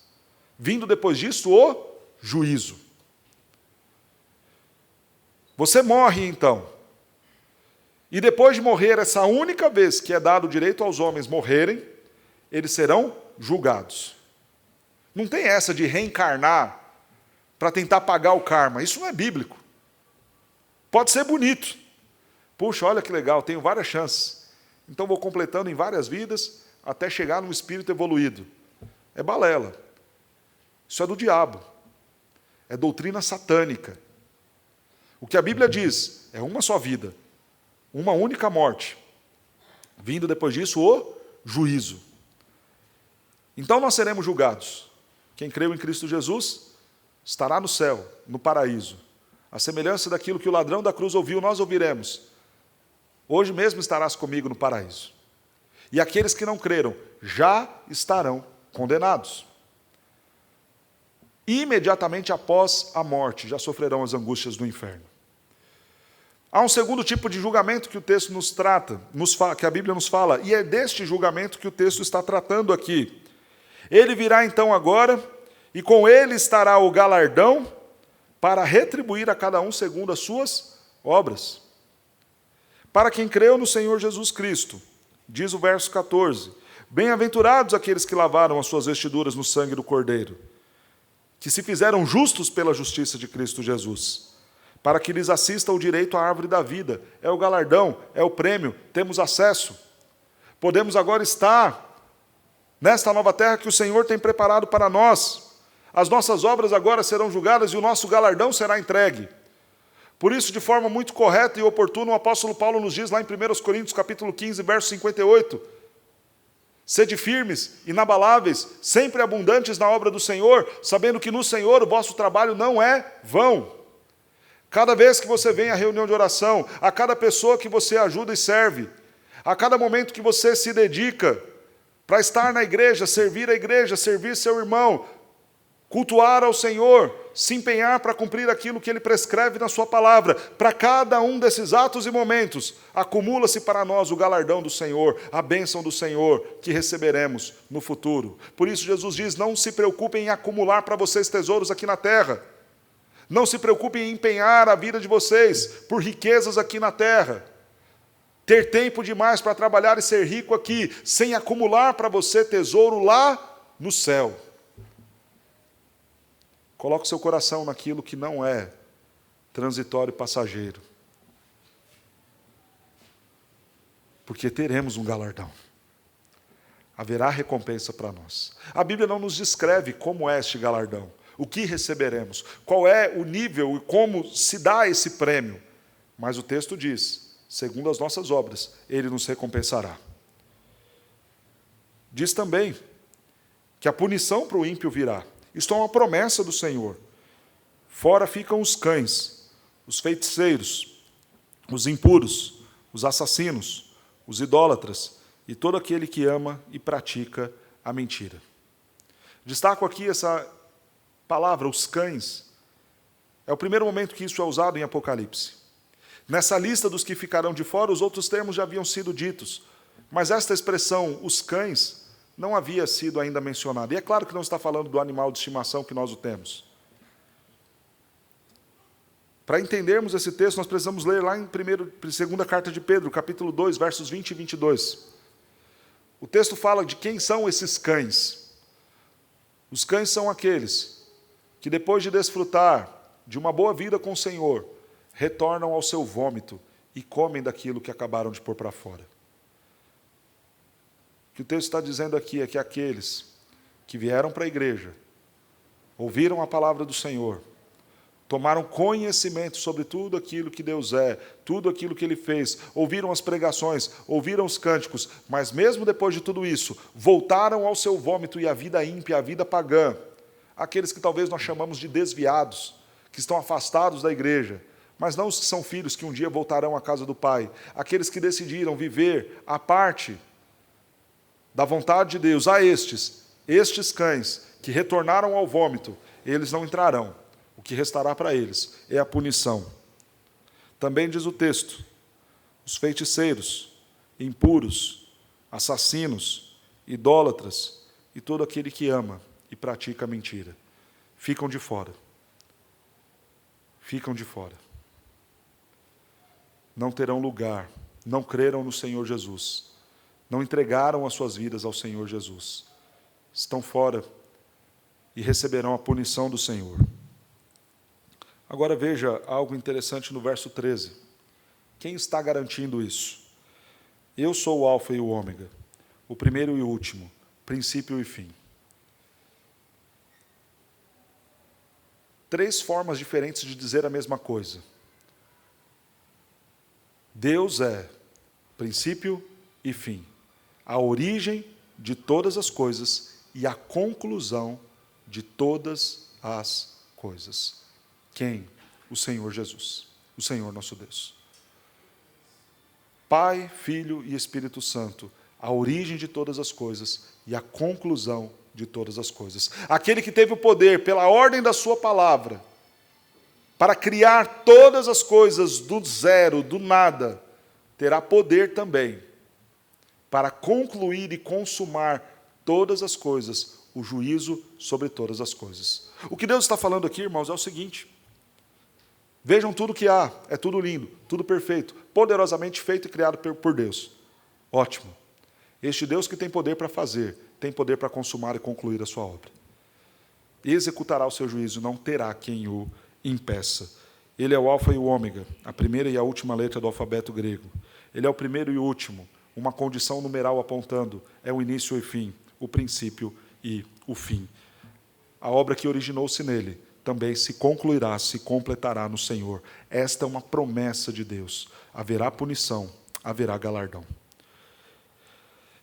Vindo depois disso o juízo. Você morre então. E depois de morrer essa única vez que é dado o direito aos homens morrerem, eles serão julgados. Não tem essa de reencarnar para tentar pagar o karma. Isso não é bíblico. Pode ser bonito. Puxa, olha que legal, tenho várias chances. Então vou completando em várias vidas até chegar num espírito evoluído. É balela. Isso é do diabo. É doutrina satânica. O que a Bíblia diz é uma só vida, uma única morte. Vindo depois disso o juízo. Então nós seremos julgados. Quem creu em Cristo Jesus estará no céu, no paraíso. A semelhança daquilo que o ladrão da cruz ouviu, nós ouviremos. Hoje mesmo estarás comigo no paraíso. E aqueles que não creram já estarão condenados. Imediatamente após a morte, já sofrerão as angústias do inferno. Há um segundo tipo de julgamento que o texto nos trata, que a Bíblia nos fala, e é deste julgamento que o texto está tratando aqui. Ele virá então agora, e com ele estará o galardão para retribuir a cada um segundo as suas obras. Para quem creu no Senhor Jesus Cristo, diz o verso 14, bem-aventurados aqueles que lavaram as suas vestiduras no sangue do Cordeiro, que se fizeram justos pela justiça de Cristo Jesus, para que lhes assista o direito à árvore da vida. É o galardão, é o prêmio, temos acesso. Podemos agora estar nesta nova terra que o Senhor tem preparado para nós. As nossas obras agora serão julgadas e o nosso galardão será entregue. Por isso, de forma muito correta e oportuna, o apóstolo Paulo nos diz lá em 1 Coríntios capítulo 15, verso 58, sede firmes, inabaláveis, sempre abundantes na obra do Senhor, sabendo que no Senhor o vosso trabalho não é vão. Cada vez que você vem à reunião de oração, a cada pessoa que você ajuda e serve, a cada momento que você se dedica para estar na igreja, servir seu irmão, cultuar ao Senhor, se empenhar para cumprir aquilo que Ele prescreve na sua palavra, para cada um desses atos e momentos, acumula-se para nós o galardão do Senhor, a bênção do Senhor, que receberemos no futuro. Por isso Jesus diz, não se preocupem em acumular para vocês tesouros aqui na terra, não se preocupem em empenhar a vida de vocês por riquezas aqui na terra, ter tempo demais para trabalhar e ser rico aqui, sem acumular para você tesouro lá no céu. Coloque seu coração naquilo que não é transitório e passageiro. Porque teremos um galardão. Haverá recompensa para nós. A Bíblia não nos descreve como é este galardão, o que receberemos, qual é o nível e como se dá esse prêmio. Mas o texto diz, segundo as nossas obras, Ele nos recompensará. Diz também que a punição para o ímpio virá. Isto é uma promessa do Senhor. Fora ficam os cães, os feiticeiros, os impuros, os assassinos, os idólatras e todo aquele que ama e pratica a mentira. Destaco aqui essa palavra, os cães. É o primeiro momento que isso é usado em Apocalipse. Nessa lista dos que ficarão de fora, os outros termos já haviam sido ditos, mas esta expressão, os cães, não havia sido ainda mencionado. E é claro que não está falando do animal de estimação que nós o temos. Para entendermos esse texto, nós precisamos ler lá em segunda carta de Pedro, capítulo 2, versos 20 e 22. O texto fala de quem são esses cães. Os cães são aqueles que, depois de desfrutar de uma boa vida com o Senhor, retornam ao seu vômito e comem daquilo que acabaram de pôr para fora. O que o texto está dizendo aqui é que aqueles que vieram para a igreja, ouviram a palavra do Senhor, tomaram conhecimento sobre tudo aquilo que Deus é, tudo aquilo que Ele fez, ouviram as pregações, ouviram os cânticos, mas mesmo depois de tudo isso, voltaram ao seu vômito e à vida ímpia, à vida pagã. Aqueles que talvez nós chamamos de desviados, que estão afastados da igreja, mas não os que são filhos que um dia voltarão à casa do Pai. Aqueles que decidiram viver à parte da vontade de Deus, a estes cães que retornaram ao vômito, eles não entrarão. O que restará para eles é a punição. Também diz o texto: os feiticeiros, impuros, assassinos, idólatras e todo aquele que ama e pratica a mentira ficam de fora. Ficam de fora. Não terão lugar, não creram no Senhor Jesus, não entregaram as suas vidas ao Senhor Jesus. Estão fora e receberão a punição do Senhor. Agora veja algo interessante no verso 13. Quem está garantindo isso? Eu sou o Alfa e o Ômega, o primeiro e o último, princípio e fim. 3 formas diferentes de dizer a mesma coisa. Deus é princípio e fim, a origem de todas as coisas e a conclusão de todas as coisas. Quem? O Senhor Jesus, o Senhor nosso Deus. Pai, Filho e Espírito Santo, a origem de todas as coisas e a conclusão de todas as coisas. Aquele que teve o poder, pela ordem da sua palavra, para criar todas as coisas do zero, do nada, terá poder também para concluir e consumar todas as coisas, o juízo sobre todas as coisas. O que Deus está falando aqui, irmãos, é o seguinte: vejam tudo que há, é tudo lindo, tudo perfeito, poderosamente feito e criado por Deus. Ótimo. Este Deus que tem poder para fazer, tem poder para consumar e concluir a sua obra. Executará o seu juízo, não terá quem o impeça. Ele é o Alfa e o Ômega, a primeira e a última letra do alfabeto grego. Ele é o primeiro e o último, uma condição numeral apontando, é o início e o fim, o princípio e o fim. A obra que originou-se nele também se concluirá, se completará no Senhor. Esta é uma promessa de Deus. Haverá punição, haverá galardão.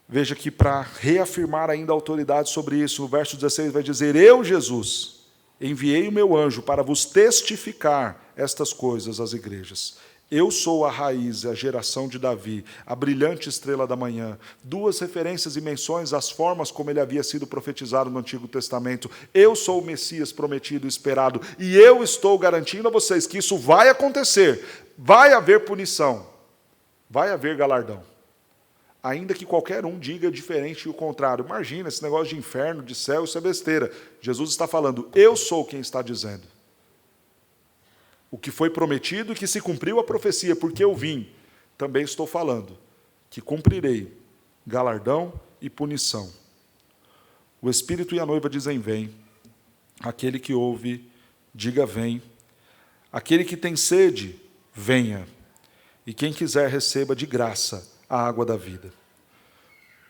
Veja que, para reafirmar ainda a autoridade sobre isso, no verso 16 vai dizer: eu, Jesus, enviei o meu anjo para vos testificar estas coisas às igrejas. Eu sou a raiz, a geração de Davi, a brilhante estrela da manhã. 2 referências e menções às formas como ele havia sido profetizado no Antigo Testamento. Eu sou o Messias prometido e esperado, e eu estou garantindo a vocês que isso vai acontecer. Vai haver punição, vai haver galardão. Ainda que qualquer um diga diferente e o contrário. Imagina, esse negócio de inferno, de céu, isso é besteira. Jesus está falando: eu sou quem está dizendo. O que foi prometido e que se cumpriu a profecia, porque eu vim, também estou falando, que cumprirei galardão e punição. O Espírito e a noiva dizem: vem. Aquele que ouve, diga: vem. Aquele que tem sede, venha. E quem quiser, receba de graça a água da vida.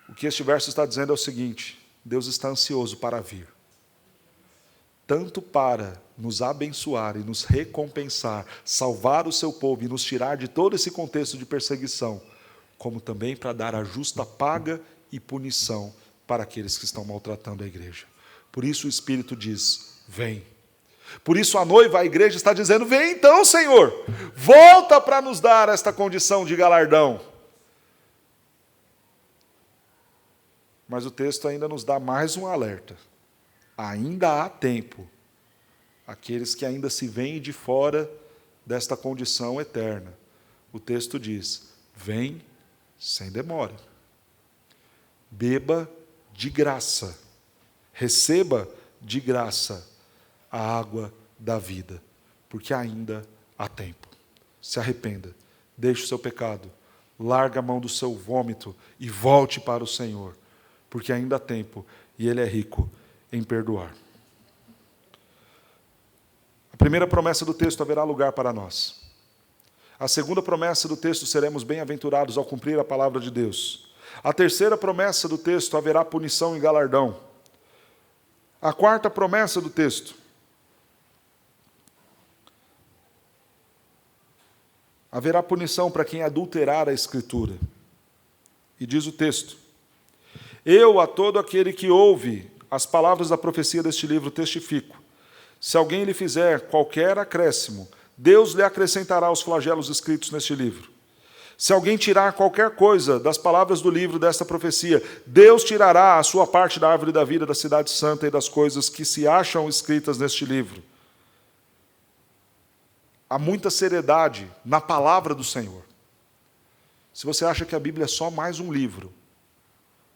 O que este verso está dizendo é o seguinte: Deus está ansioso para vir. Tanto para nos abençoar e nos recompensar, salvar o seu povo e nos tirar de todo esse contexto de perseguição, como também para dar a justa paga e punição para aqueles que estão maltratando a igreja. Por isso o Espírito diz: vem. Por isso a noiva, a igreja, está dizendo: vem então, Senhor, volta para nos dar esta condição de galardão. Mas o texto ainda nos dá mais um alerta. Ainda há tempo. Aqueles que ainda se veem de fora desta condição eterna. O texto diz: vem sem demora. Beba de graça. Receba de graça a água da vida, porque ainda há tempo. Se arrependa, deixe o seu pecado, larga a mão do seu vômito e volte para o Senhor, porque ainda há tempo e Ele é rico em perdoar. A primeira promessa do texto: haverá lugar para nós. A segunda promessa do texto: seremos bem-aventurados ao cumprir a palavra de Deus. A terceira promessa do texto: haverá punição e galardão. A quarta promessa do texto: haverá punição para quem adulterar a Escritura. E diz o texto: eu, a todo aquele que ouve as palavras da profecia deste livro, testifico. Se alguém lhe fizer qualquer acréscimo, Deus lhe acrescentará os flagelos escritos neste livro. Se alguém tirar qualquer coisa das palavras do livro desta profecia, Deus tirará a sua parte da árvore da vida, da cidade santa e das coisas que se acham escritas neste livro. Há muita seriedade na palavra do Senhor. Se você acha que a Bíblia é só mais um livro,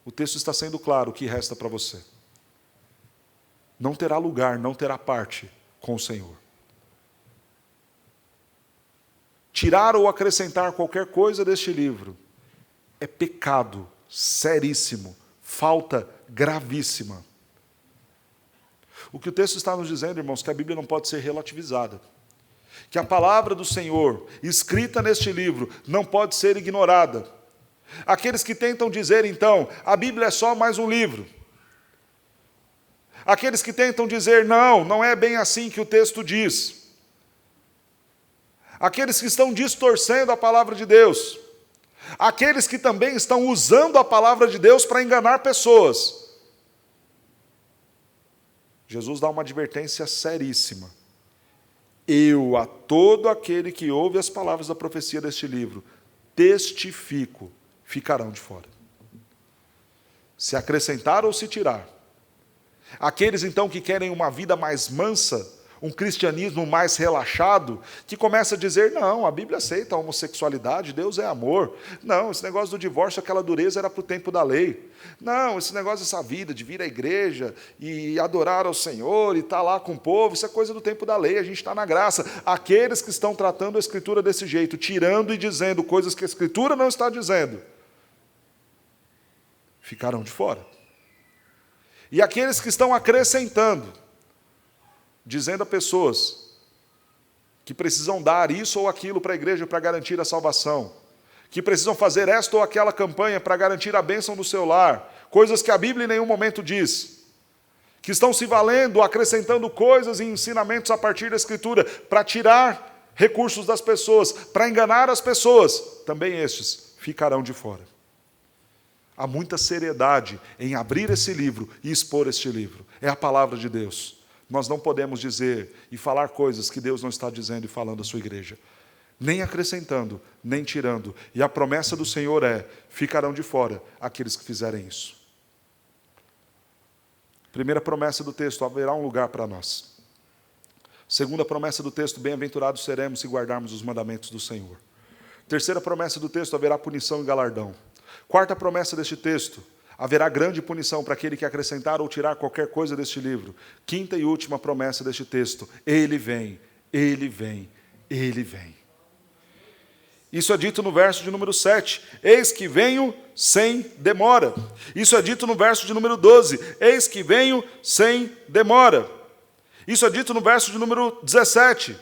o texto está sendo claro: o que resta para você. Não terá lugar, não terá parte com o Senhor. Tirar ou acrescentar qualquer coisa deste livro é pecado seríssimo, falta gravíssima. O que o texto está nos dizendo, irmãos, que a Bíblia não pode ser relativizada. Que a palavra do Senhor, escrita neste livro, não pode ser ignorada. Aqueles que tentam dizer, então, a Bíblia é só mais um livro. Aqueles que tentam dizer, não é bem assim que o texto diz. Aqueles que estão distorcendo a palavra de Deus. Aqueles que também estão usando a palavra de Deus para enganar pessoas. Jesus dá uma advertência seríssima. Eu, a todo aquele que ouve as palavras da profecia deste livro, testifico, ficarão de fora. Se acrescentar ou se tirar. Aqueles, então, que querem uma vida mais mansa, um cristianismo mais relaxado, que começa a dizer, não, a Bíblia aceita a homossexualidade, Deus é amor. Não, esse negócio do divórcio, aquela dureza era para o tempo da lei. Não, esse negócio dessa vida de vir à igreja e adorar ao Senhor e estar lá com o povo, isso é coisa do tempo da lei, a gente está na graça. Aqueles que estão tratando a Escritura desse jeito, tirando e dizendo coisas que a Escritura não está dizendo, ficarão de fora. E aqueles que estão acrescentando, dizendo a pessoas que precisam dar isso ou aquilo para a igreja para garantir a salvação, que precisam fazer esta ou aquela campanha para garantir a bênção do seu lar, coisas que a Bíblia em nenhum momento diz, que estão se valendo, acrescentando coisas e ensinamentos a partir da Escritura, para tirar recursos das pessoas, para enganar as pessoas, também estes ficarão de fora. Há muita seriedade em abrir esse livro e expor este livro. É a palavra de Deus. Nós não podemos dizer e falar coisas que Deus não está dizendo e falando à sua igreja. Nem acrescentando, nem tirando. E a promessa do Senhor é, ficarão de fora aqueles que fizerem isso. Primeira promessa do texto, haverá um lugar para nós. Segunda promessa do texto, bem-aventurados seremos se guardarmos os mandamentos do Senhor. Terceira promessa do texto, haverá punição e galardão. Quarta promessa deste texto, haverá grande punição para aquele que acrescentar ou tirar qualquer coisa deste livro. Quinta e última promessa deste texto, Ele vem, Ele vem, Ele vem. Isso é dito no verso de número 7, eis que venho sem demora. Isso é dito no verso de número 12, eis que venho sem demora. Isso é dito no verso de número 17,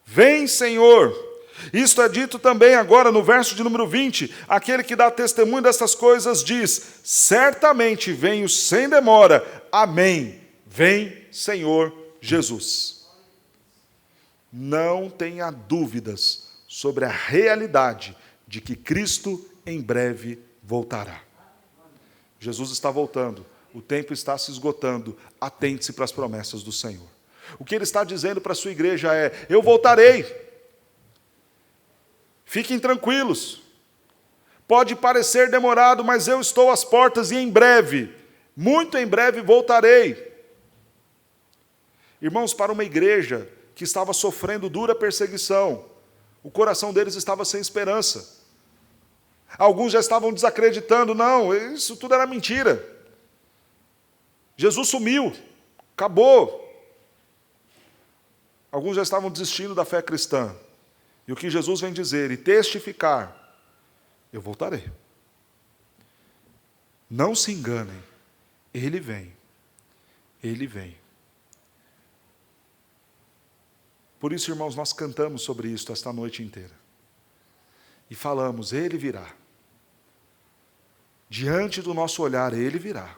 vem Senhor. Isto é dito também agora no verso de número 20, aquele que dá testemunho dessas coisas diz, certamente venho sem demora, amém, vem Senhor Jesus. Não tenha dúvidas sobre a realidade de que Cristo em breve voltará. Jesus está voltando, o tempo está se esgotando, atente-se para as promessas do Senhor. O que Ele está dizendo para a sua igreja é, eu voltarei. Fiquem tranquilos, pode parecer demorado, mas eu estou às portas e em breve, muito em breve voltarei. Irmãos, para uma igreja que estava sofrendo dura perseguição, o coração deles estava sem esperança. Alguns já estavam desacreditando, não, isso tudo era mentira. Jesus sumiu, acabou. Alguns já estavam desistindo da fé cristã. E o que Jesus vem dizer e testificar, eu voltarei. Não se enganem, Ele vem. Ele vem. Por isso, irmãos, nós cantamos sobre isto esta noite inteira. E falamos, Ele virá. Diante do nosso olhar, Ele virá.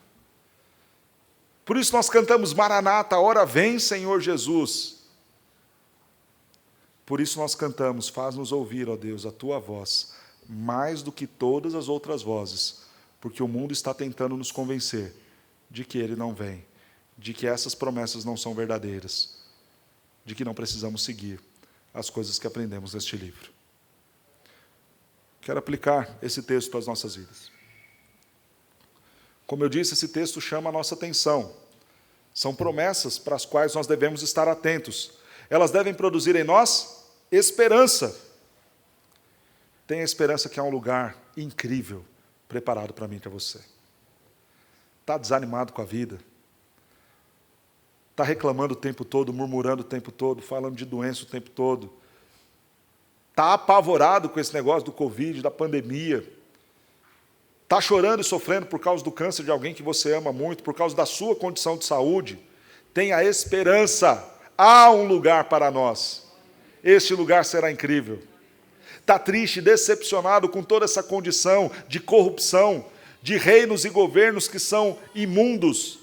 Por isso nós cantamos, Maranata, ora vem, Senhor Jesus. Por isso nós cantamos, faz-nos ouvir, ó Deus, a Tua voz, mais do que todas as outras vozes, porque o mundo está tentando nos convencer de que Ele não vem, de que essas promessas não são verdadeiras, de que não precisamos seguir as coisas que aprendemos neste livro. Quero aplicar esse texto para as nossas vidas. Como eu disse, esse texto chama a nossa atenção. São promessas para as quais nós devemos estar atentos. Elas devem produzir em nós esperança. Tenha esperança que há um lugar incrível preparado para mim e para você. Está desanimado com a vida? Está reclamando o tempo todo, murmurando o tempo todo, falando de doença o tempo todo? Está apavorado com esse negócio do Covid, da pandemia? Está chorando e sofrendo por causa do câncer de alguém que você ama muito, por causa da sua condição de saúde? Tenha esperança. Há um lugar para nós. Este lugar será incrível. Está triste, decepcionado com toda essa condição de corrupção, de reinos e governos que são imundos.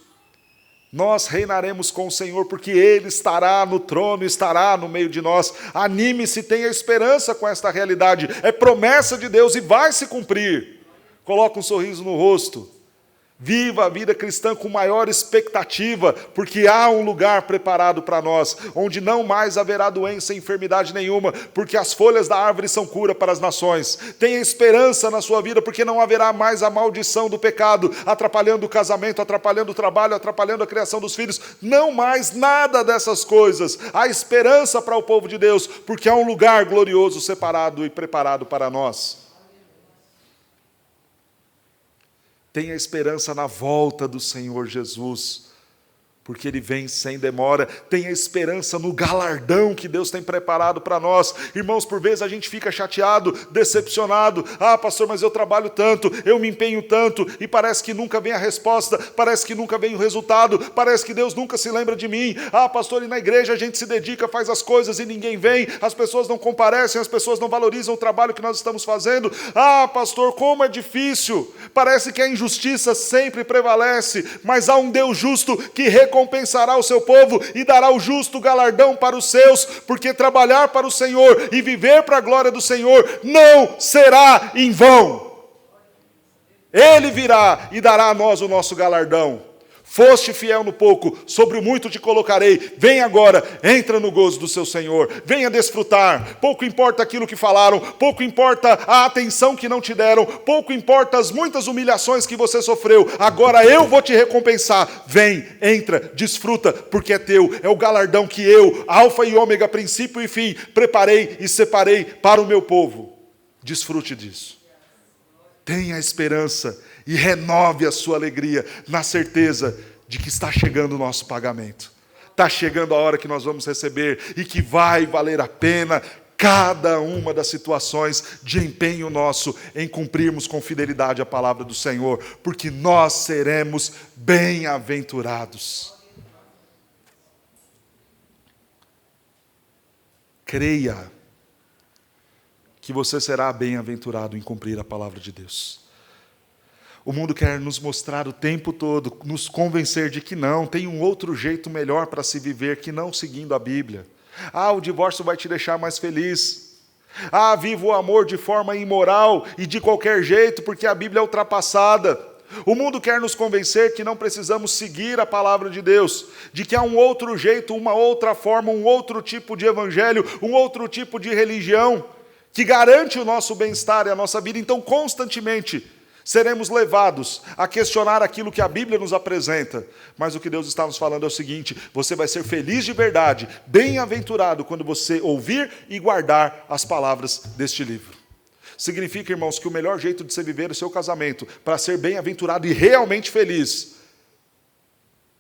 Nós reinaremos com o Senhor, porque Ele estará no trono, estará no meio de nós. Anime-se, tenha esperança com esta realidade. É promessa de Deus e vai se cumprir. Coloque um sorriso no rosto. Viva a vida cristã com maior expectativa, porque há um lugar preparado para nós, onde não mais haverá doença e enfermidade nenhuma, porque as folhas da árvore são cura para as nações. Tenha esperança na sua vida, porque não haverá mais a maldição do pecado, atrapalhando o casamento, atrapalhando o trabalho, atrapalhando a criação dos filhos. Não mais nada dessas coisas. Há esperança para o povo de Deus, porque há um lugar glorioso separado e preparado para nós. Tenha esperança na volta do Senhor Jesus, porque Ele vem sem demora. Tenha esperança no galardão que Deus tem preparado para nós. Irmãos, por vezes a gente fica chateado, decepcionado. Ah, pastor, mas eu trabalho tanto, eu me empenho tanto, e parece que nunca vem a resposta, parece que nunca vem o resultado, parece que Deus nunca se lembra de mim. Ah, pastor, e na igreja a gente se dedica, faz as coisas e ninguém vem, as pessoas não comparecem, as pessoas não valorizam o trabalho que nós estamos fazendo. Ah, pastor, como é difícil. Parece que a injustiça sempre prevalece, mas há um Deus justo que recompensará o seu povo e dará o justo galardão para os seus, porque trabalhar para o Senhor e viver para a glória do Senhor não será em vão. Ele virá e dará a nós o nosso galardão. Foste fiel no pouco, sobre o muito te colocarei. Vem agora, entra no gozo do seu Senhor. Venha desfrutar. Pouco importa aquilo que falaram, pouco importa a atenção que não te deram, pouco importa as muitas humilhações que você sofreu. Agora eu vou te recompensar. Vem, entra, desfruta, porque é teu. É o galardão que eu, Alfa e Ômega, princípio e fim, preparei e separei para o meu povo. Desfrute disso. Tenha esperança e renove a sua alegria na certeza de que está chegando o nosso pagamento. Está chegando a hora que nós vamos receber e que vai valer a pena cada uma das situações de empenho nosso em cumprirmos com fidelidade a palavra do Senhor, porque nós seremos bem-aventurados. Creia que você será bem-aventurado em cumprir a palavra de Deus. O mundo quer nos mostrar o tempo todo, nos convencer de que não, tem um outro jeito melhor para se viver que não seguindo a Bíblia. Ah, o divórcio vai te deixar mais feliz. Ah, viva o amor de forma imoral e de qualquer jeito, porque a Bíblia é ultrapassada. O mundo quer nos convencer que não precisamos seguir a palavra de Deus, de que há um outro jeito, uma outra forma, um outro tipo de evangelho, um outro tipo de religião, que garante o nosso bem-estar e a nossa vida. Então, constantemente, seremos levados a questionar aquilo que a Bíblia nos apresenta. Mas o que Deus está nos falando é o seguinte: você vai ser feliz de verdade, bem-aventurado, quando você ouvir e guardar as palavras deste livro. Significa, irmãos, que o melhor jeito de você viver o seu casamento, para ser bem-aventurado e realmente feliz,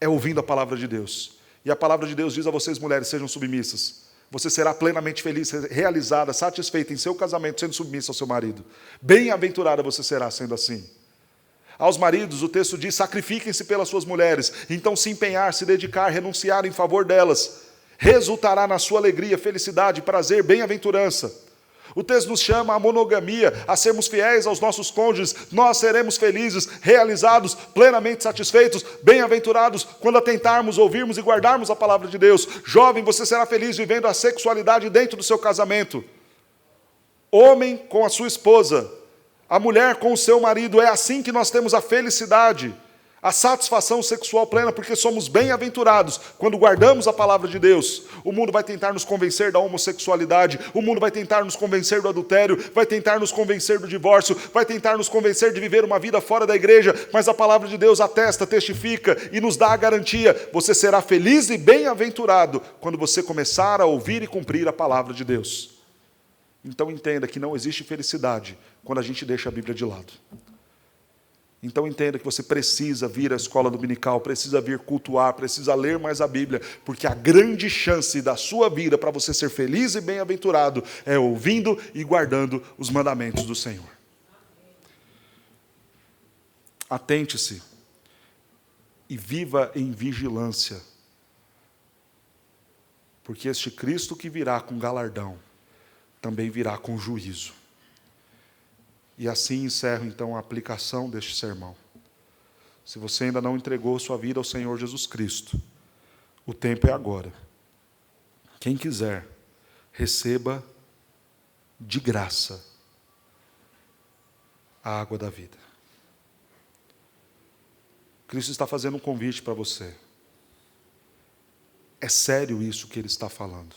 é ouvindo a palavra de Deus. E a palavra de Deus diz a vocês, mulheres, sejam submissas. Você será plenamente feliz, realizada, satisfeita em seu casamento, sendo submissa ao seu marido. Bem-aventurada você será sendo assim. Aos maridos, o texto diz, sacrifiquem-se pelas suas mulheres. Então se empenhar, se dedicar, renunciar em favor delas, resultará na sua alegria, felicidade, prazer, bem-aventurança. O texto nos chama à monogamia, a sermos fiéis aos nossos cônjuges. Nós seremos felizes, realizados, plenamente satisfeitos, bem-aventurados, quando atentarmos, ouvirmos e guardarmos a palavra de Deus. Jovem, você será feliz vivendo a sexualidade dentro do seu casamento. Homem com a sua esposa, a mulher com o seu marido. É assim que nós temos a felicidade, a satisfação sexual plena, porque somos bem-aventurados quando guardamos a palavra de Deus. O mundo vai tentar nos convencer da homossexualidade, o mundo vai tentar nos convencer do adultério, vai tentar nos convencer do divórcio, vai tentar nos convencer de viver uma vida fora da igreja, mas a palavra de Deus atesta, testifica e nos dá a garantia. Você será feliz e bem-aventurado quando você começar a ouvir e cumprir a palavra de Deus. Então entenda que não existe felicidade quando a gente deixa a Bíblia de lado. Então entenda que você precisa vir à escola dominical, precisa vir cultuar, precisa ler mais a Bíblia, porque a grande chance da sua vida para você ser feliz e bem-aventurado é ouvindo e guardando os mandamentos do Senhor. Atente-se e viva em vigilância, porque este Cristo que virá com galardão, também virá com juízo. E assim encerro, então, a aplicação deste sermão. Se você ainda não entregou sua vida ao Senhor Jesus Cristo, o tempo é agora. Quem quiser, receba de graça a água da vida. Cristo está fazendo um convite para você. É sério isso que Ele está falando.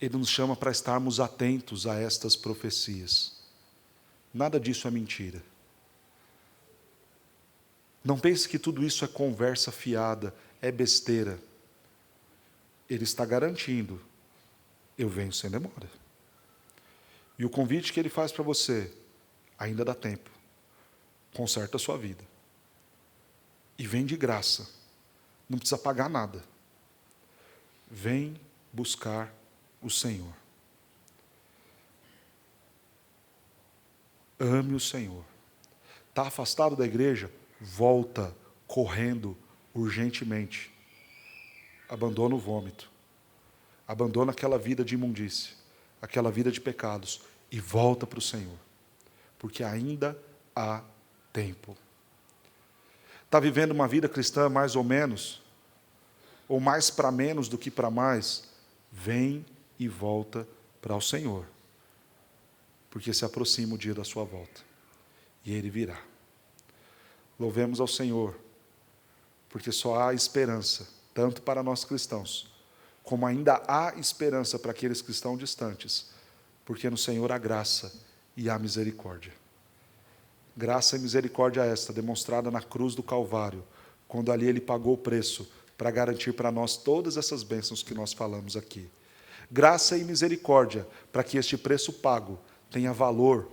Ele nos chama para estarmos atentos a estas profecias. Nada disso é mentira. Não pense que tudo isso é conversa fiada, é besteira. Ele está garantindo, eu venho sem demora. E o convite que Ele faz para você, ainda dá tempo. Conserta a sua vida. E vem de graça. Não precisa pagar nada. Vem buscar o Senhor. Ame o Senhor. Está afastado da igreja? Volta correndo urgentemente. Abandona o vômito. Abandona aquela vida de imundície, aquela vida de pecados e volta para o Senhor. Porque ainda há tempo. Está vivendo uma vida cristã mais ou menos? Ou mais para menos do que para mais? Vem e volta para o Senhor. Porque se aproxima o dia da sua volta. E Ele virá. Louvemos ao Senhor, porque só há esperança, tanto para nós cristãos, como ainda há esperança para aqueles que estão distantes, porque no Senhor há graça e há misericórdia. Graça e misericórdia esta, demonstrada na cruz do Calvário, quando ali Ele pagou o preço para garantir para nós todas essas bênçãos que nós falamos aqui. Graça e misericórdia para que este preço pago tenha valor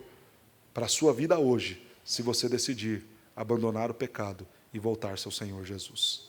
para a sua vida hoje, se você decidir abandonar o pecado e voltar-se ao Senhor Jesus.